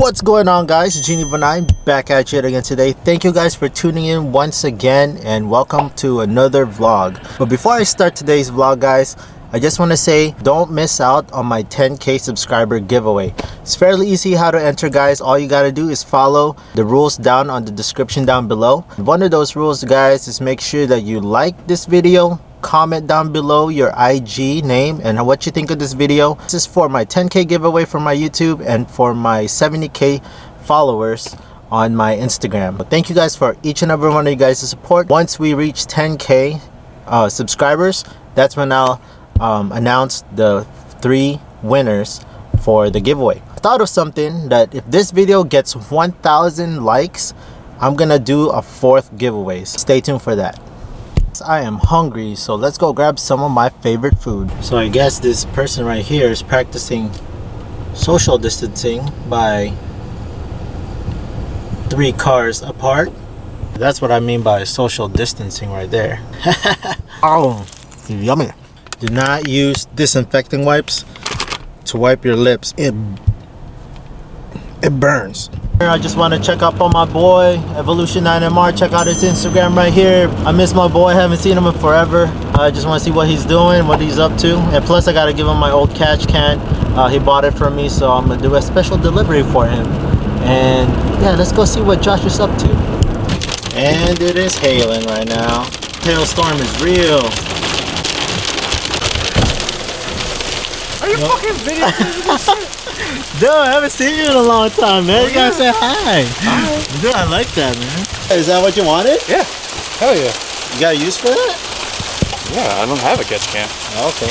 What's going on, guys? Genie back at you again today. Thank you guys for tuning in once again and welcome to another vlog. But before I start today's vlog, guys, I just want to say don't miss out on my 10k subscriber giveaway. It's fairly easy how to enter, guys. All you gotta do is follow the rules down on the description down below. One of those rules, guys, is make sure that you like this video, comment down below your IG name and what you think of this video. This is for my 10k giveaway for my YouTube and for my 70k followers on my Instagram. But thank you guys for each and every one of you guys' support. Once we reach 10k subscribers, that's when I'll announce the 3 winners for the giveaway. I thought of something that if this video gets 1,000 likes, I'm gonna do a 4th giveaway. Stay tuned for that. I am hungry, so let's go grab some of my favorite food. So I guess this person right here is practicing social distancing by 3 cars apart. That's what I mean by social distancing right there. Oh, yummy. Do not use disinfecting wipes to wipe your lips. It burns. I just want to check up on my boy Evolution 9MR. Check out his Instagram right here. I miss my boy, haven't seen him in forever. I just want to see what he's doing, what he's up to, and plus I got to give him my old catch can. He bought it from me, so I'm gonna do a special delivery for him. And yeah, let's go see what Josh is up to. And it is hailing right now. Hailstorm is real. Are you fucking videoing? Dude, I haven't seen you in a long time, man. You gotta say hi. Hi. Dude, I like that, man. Is that what you wanted? Yeah. Hell yeah. You got a use for that? Yeah, I don't have a catch can. Okay.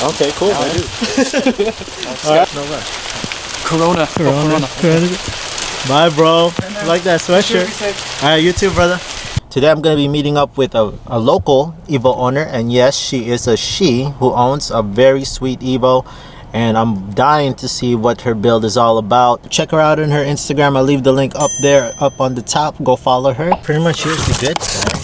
Okay, cool, now man. I do. Alright. No rush. Corona. Bye, bro. Like that sweatshirt. Alright, you too, brother. Today I'm going to be meeting up with a local Evo owner, and yes, she is a she who owns a very sweet Evo, and I'm dying to see what her build is all about. Check her out on her Instagram. I'll leave the link up there, up on the top. Go follow her. Pretty much here's the good side.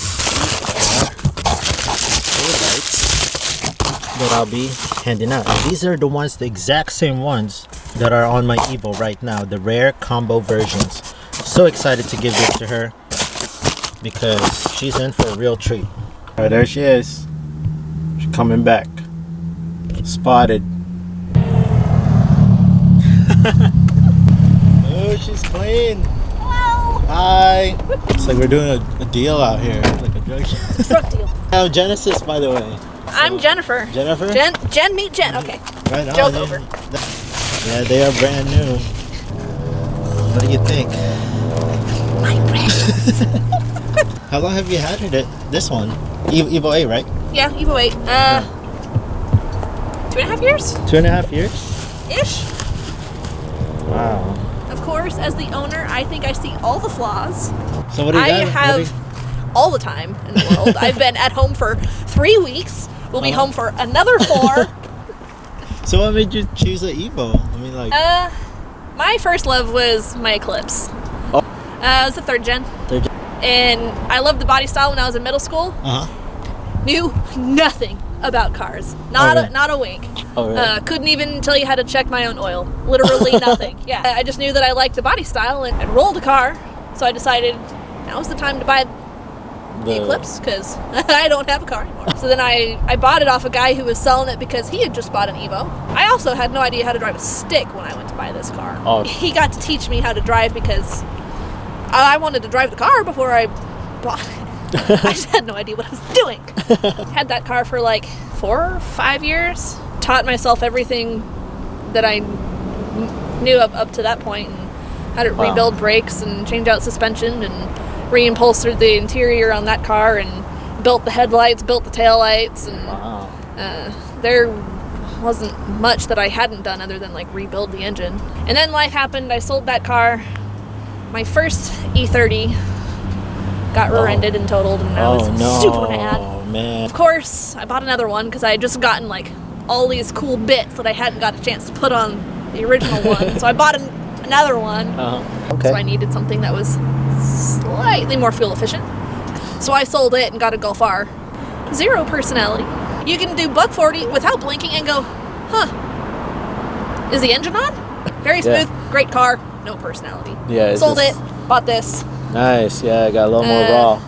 That I'll be handing out. And these are the ones, the exact same ones that are on my Evo right now, the rare combo versions. So excited to give this to her because she's in for a real treat. Alright, there she is. She's coming back. Spotted. Oh, she's clean. Hello. Hi. It's like we're doing a deal out here. It's like a drug deal. I'm Genesis, by the way. I'm Jennifer. Jennifer? Jen, meet Jen. Okay. Right on. Joke over. Yeah, they are brand new. What do you think? My precious. How long have you had it? This one? Evo 8, right? Yeah, Evo 8. 2.5 years? 2.5 years? Ish. Wow. Of course, as the owner, I think I see all the flaws. So what do you got? I have all the time in the world. I've been at home for 3 weeks. We'll be home for another 4. So what made you choose an Evo? I mean, like... my first love was my Eclipse. Oh. It was the 3rd gen. 3rd gen. And I loved the body style when I was in middle school. Knew nothing about cars. Not a wink. Oh, really? Couldn't even tell you how to check my own oil. Literally nothing. Yeah, I just knew that I liked the body style and I'd rolled a car. So I decided now was the time to buy the Eclipse because I don't have a car anymore. So then I bought it off a guy who was selling it because he had just bought an Evo. I also had no idea how to drive a stick when I went to buy this car. Oh. He got to teach me how to drive because I wanted to drive the car before I bought it. I just had no idea what I was doing. Had that car for like 4 or 5 years. Taught myself everything that I knew up to that point, and how to rebuild brakes and change out suspension and re-upholstered the interior on that car and built the headlights, built the taillights, and there wasn't much that I hadn't done other than like rebuild the engine. And then life happened. I sold that car. My first E30 got rear-ended and totaled, and I was super mad. Oh, man. Of course, I bought another one because I had just gotten like all these cool bits that I hadn't got a chance to put on the original one. So I bought another one. Okay. So I needed something that was slightly more fuel efficient. So I sold it and got a Golf R. 0 personality. You can do buck 40 without blinking and go, huh, is the engine on? Very smooth, great car, no personality. Yeah. Sold it, bought this. Nice. Yeah, I got a little more raw.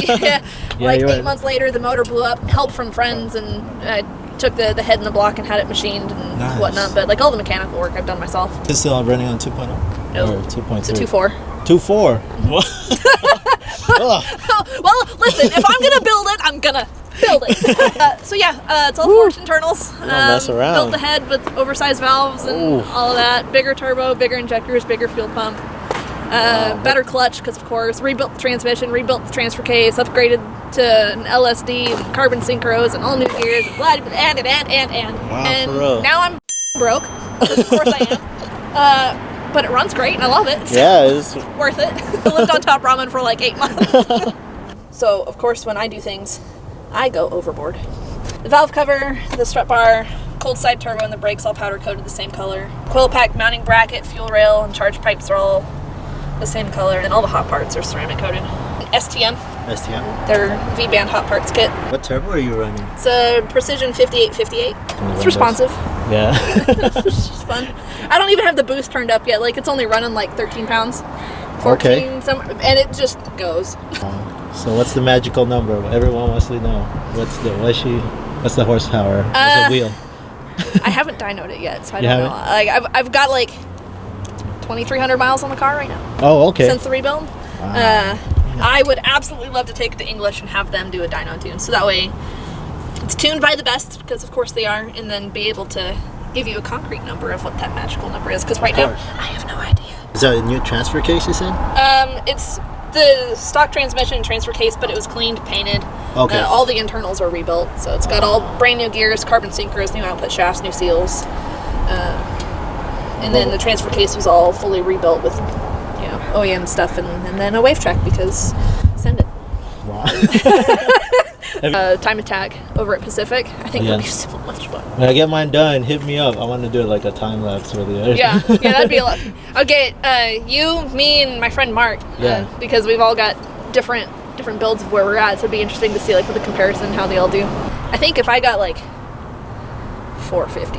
Yeah, Yeah, like you're 8 right. months later, the motor blew up. Help from friends, and I took the head and the block and had it machined and Nice. whatnot. But like all the mechanical work I've done myself. It's still running on 2.0 No. or 2.3. It's a 2.4. 2.4. What? Ugh. Well, listen, if I'm gonna build it, I'm gonna build it. So yeah, it's all forged internals. don't mess around. Built the head with oversized valves and Ooh. all of that. Bigger turbo, bigger injectors, bigger fuel pump. Better clutch, because of course, rebuilt the transmission, rebuilt the transfer case, upgraded to an LSD, and carbon synchros, and all new gears, and blah, and. Wow, And for real. now I'm broke, which of course I am. But it runs great, and I love it. So Yeah, it's worth it. I lived on top ramen for like 8 months. So, of course, when I do things, I go overboard. The valve cover, the strut bar, cold side turbo, and the brakes all powder coated the same color. Coil pack mounting bracket, fuel rail, and charge pipes are all the same color, and all the hot parts are ceramic coated. STM, STM. their V-band hot parts kit. What turbo are you running? It's a Precision 5858. It's responsive. Yeah. It's just fun. I don't even have the boost turned up yet. Like, it's only running like 13 pounds. 14 Okay. somewhere, and it just goes. So what's the magical number? Everyone wants to know. What's the horsepower? What's the wheel? I haven't dynoed it yet, so I You don't know. haven't? Like, I've got like 2,300 miles on the car right now Oh, okay. since the rebuild. I would absolutely love to take it to English and have them do a dyno tune, so that way it's tuned by the best, because of course they are, and then be able to give you a concrete number of what that magical number is, because right now course. I have no idea. Is that a new transfer case you said? It's the stock transmission and transfer case, but it was cleaned, painted. Okay. All the internals are rebuilt, so it's got all brand new gears, carbon synchros, new output shafts, new seals. And then the transfer case was all fully rebuilt with, OEM stuff, and then a wave track, because send it. Wow. Time attack over at Pacific. I think Yeah. that'd be so much fun. When I get mine done, hit me up. I want to do it like a time lapse with you. Yeah, that'd be a lot. I'll get you, me, and my friend Mark. Yeah. Because we've all got different builds of where we're at, so it'd be interesting to see like with the comparison how they all do. I think if I got like 450,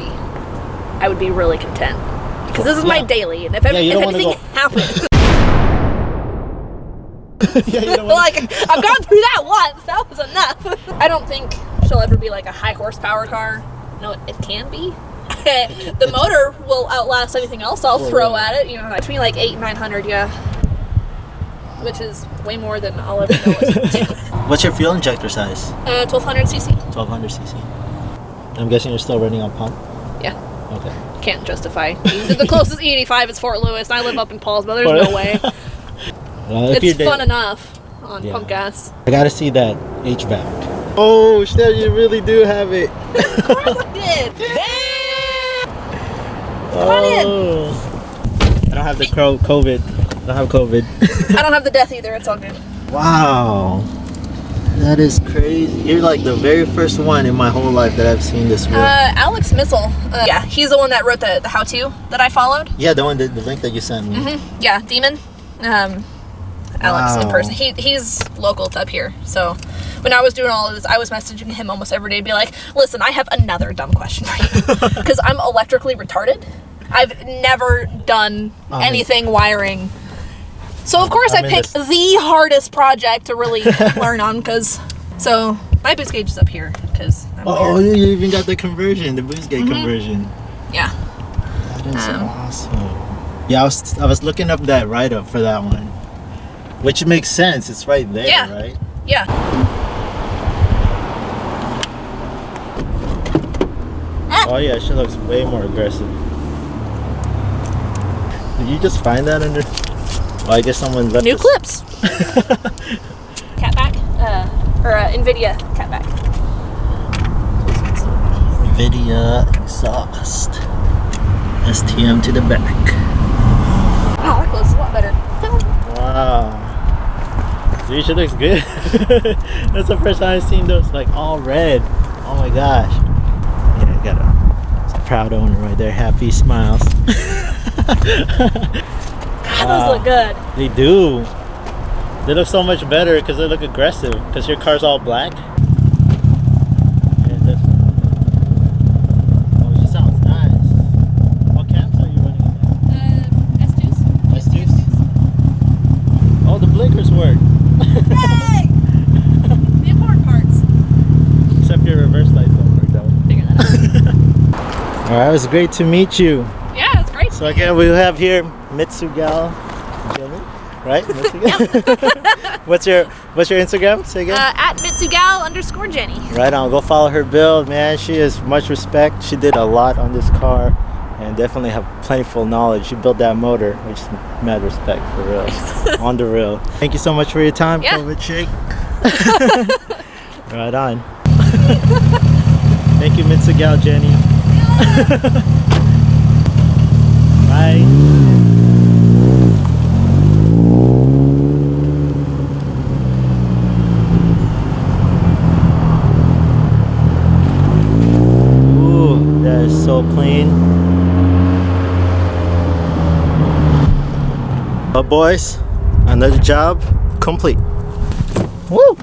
I would be really content, because this is my daily, and if, you don't wanna anything happens, Yeah, you don't wanna- like I've gone through that once, that was enough. I don't think she'll ever be like a high horsepower car. No, it can be. The motor will outlast anything else I'll throw at it. Between like 800 and 900, yeah. Which is way more than I'll ever know what to do. What's your fuel injector size? 1200 cc. 1200 cc. I'm guessing you're still running on pump? Yeah. Okay. Can't justify. The closest E85 is Fort Lewis, and I live up in Paulsville. There's no way. Well, if It's you're fun enough on Yeah. pump gas. I gotta see that HVAC. Oh, shit, you really do have it. Of course I did. Come on in. I don't have the COVID. I don't have COVID. I don't have the death either. It's all good. Wow. That is crazy. You're like the very first one in my whole life that I've seen this wheel. Alex Missel. Yeah, he's the one that wrote the how-to that I followed. Yeah, the link that you sent me. Yeah, Demon. Alex in Wow. person. He's local to up here. So when I was doing all of this, I was messaging him almost every day to be like, listen, I have another dumb question for you. Because I'm electrically retarded. I've never done anything wiring. So of course I picked the hardest project to really learn on, so my boost gauge is up here because Oh, you even got the conversion, the boost gate conversion. Yeah. That is awesome. Yeah, I was looking up that write-up for that one, which makes sense. It's right there, right? Yeah. Oh yeah, she looks way more aggressive. Did you just find that under? Oh, I guess someone left New this- clips. Catback, or NVIDIA catback. NVIDIA exhaust. STM to the back. Oh, that close is a lot better. Wow. Dude, she looks good. That's the first time I've seen those like all red. Oh my gosh. Yeah, got a proud owner right there. Happy smiles. God, those look good. They do. They look so much better because they look aggressive. Because your car's all black. Yeah, oh, she sounds nice. What cams are you running in work. Yay! The important parts. Except your reverse lights don't work though. Figure that out. Alright, it was great to meet you. Yeah, it's great. So again, we have here MITSU-GAL Jenny, right? MITSU-GAL? What's your Instagram? Say again. At MITSU-GAL_Jenny. Right on. Go follow her build, man. She is much respect. She did a lot on this car, and definitely have plentiful knowledge. She built that motor, which is mad respect for real. On the real. Thank you so much for your time, Yeah. COVID chick. Right on. Thank you, MITSU-GAL Jenny. Bye. So clean. But boys, another job complete. Woo!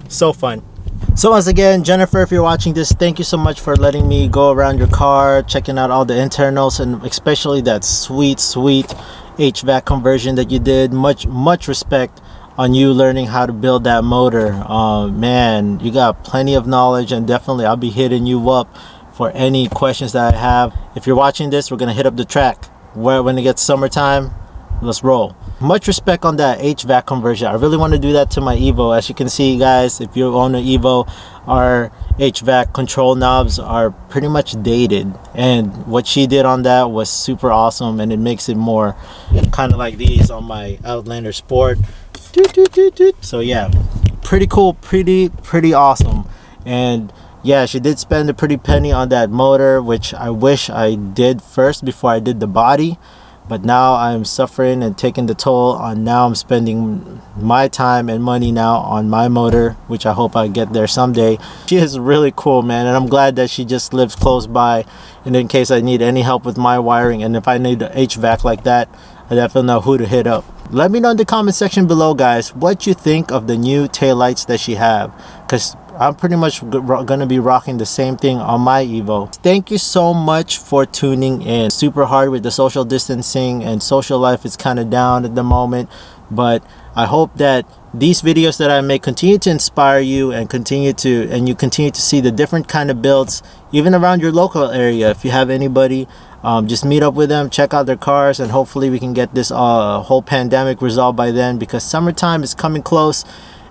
So fun. So once again, Jennifer, if you're watching this, thank you so much for letting me go around your car, checking out all the internals, and especially that sweet HVAC conversion that you did. Much respect on you learning how to build that motor. Man, you got plenty of knowledge, and definitely I'll be hitting you up for any questions that I have. If you're watching this, we're gonna hit up the track when it gets summertime. Let's roll. Much respect on that HVAC conversion. I really want to do that to my Evo. As you can see, guys, if you own an Evo, our HVAC control knobs are pretty much dated, and what she did on that was super awesome, and it makes it more kind of like these on my Outlander Sport. So yeah, pretty cool, pretty awesome. And yeah, she did spend a pretty penny on that motor, which I wish I did first before I did the body. But now I'm suffering and taking the toll on, now I'm spending my time and money now on my motor, which I hope I get there someday. She is really cool, man, and I'm glad that she just lives close by, and in case I need any help with my wiring, and if I need an HVAC like that, I definitely know who to hit up. Let me know in the comment section below, guys, what you think of the new taillights that she have, because I'm pretty much gonna be rocking the same thing on my Evo. Thank you so much for tuning in. Super hard with the social distancing, and social life is kind of down at the moment, but I hope that these videos that I make continue to inspire you, and you continue to see the different kind of builds even around your local area. If you have anybody, just meet up with them, check out their cars, and hopefully we can get this whole pandemic resolved by then, because summertime is coming close,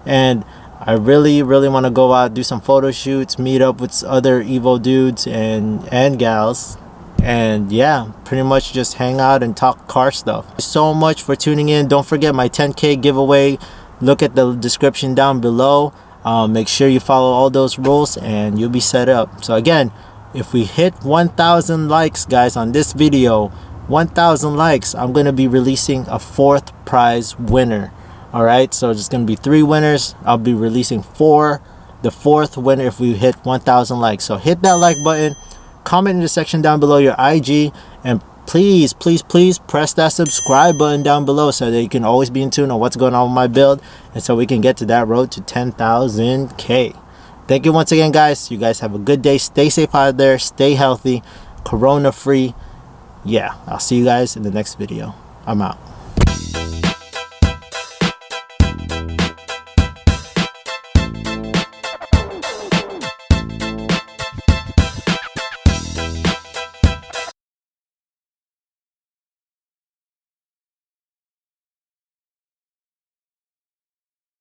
and I really want to go out, do some photo shoots, meet up with other Evo dudes and gals, and yeah, pretty much just hang out and talk car stuff. Thank you so much for tuning in. Don't forget my 10K giveaway. Look at the description down below. Make sure you follow all those rules and you'll be set up. So again, if we hit 1,000 likes, guys, on this video, 1,000 likes, I'm going to be releasing a 4th prize winner. Alright, so there's going to be 3 winners. I'll be releasing 4. The 4th winner if we hit 1,000 likes. So hit that like button, comment in the section down below your IG, and please press that subscribe button down below so that you can always be in tune on what's going on with my build, and so we can get to that road to 10,000K. Thank you once again, guys. You guys have a good day. Stay safe out there. Stay healthy. Corona free. Yeah, I'll see you guys in the next video. I'm out.